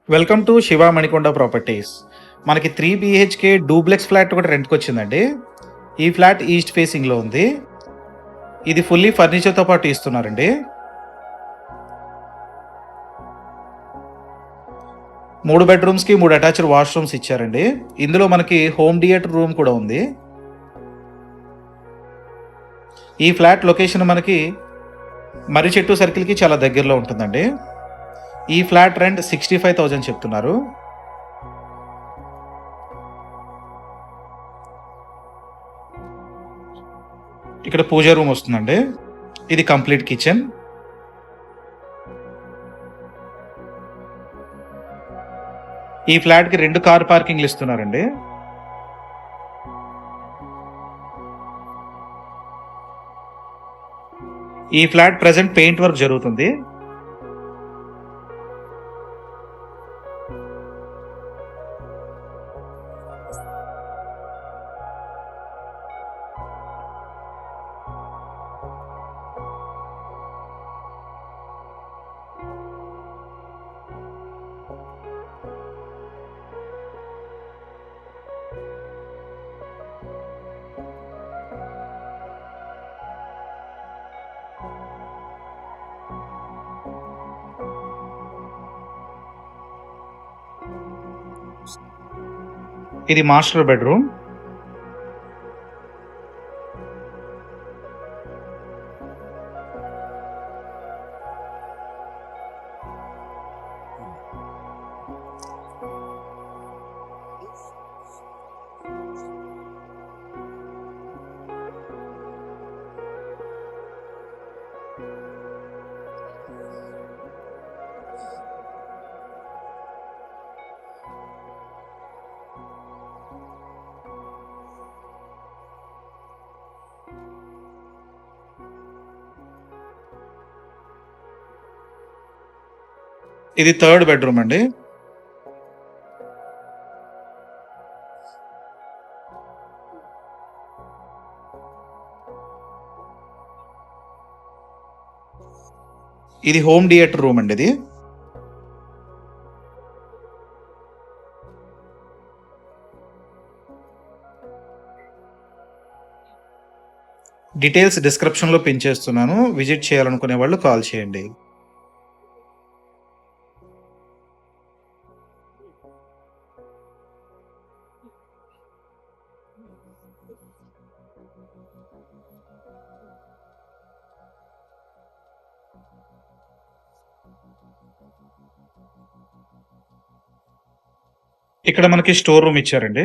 Welcome to Shiva Manikonda properties. మనకి 3 BHK duplex flat ఒకటి రెంట్కి వచ్చిందండి. ఈ ఫ్లాట్ ఈస్ట్ ఫేసింగ్లో ఉంది. ఇది ఫుల్లీ ఫర్నిచర్తో పాటు ఇస్తున్నారండి. 3 బెడ్రూమ్స్కి 3 అటాచ్డ్ వాష్రూమ్స్ ఇచ్చారండి. ఇందులో మనకి హోమ్ థియేటర్ రూమ్ కూడా ఉంది. ఈ ఫ్లాట్ లొకేషన్ మనకి మర్రి చెట్టు సర్కిల్కి చాలా దగ్గరలో ఉంటుందండి. ఈ ఫ్లాట్ రెంట్ 65,000 చెప్తున్నారు. ఇక్కడ పూజ రూమ్ వస్తుందండి. ఇది కంప్లీట్ కిచెన్. ఈ ఫ్లాట్కి 2 కార్ పార్కింగ్లు ఇస్తున్నారండి. ఈ ఫ్లాట్ ప్రెసెంట్ పెయింట్ వర్క్ జరుగుతుంది. ఇది మాస్టర్ బెడ్రూమ్. ఇది థర్డ్ బెడ్రూమ్ అండి. ఇది హోమ్ థియేటర్ రూమ్ అండి. ఇది డీటెయిల్స్ డిస్క్రిప్షన్లో పిన్ చేస్తున్నాను. విజిట్ చేయాలనుకునే వాళ్ళు కాల్ చేయండి. ఇక్కడ మనకి స్టోర్ రూమ్ ఇచ్చారండి.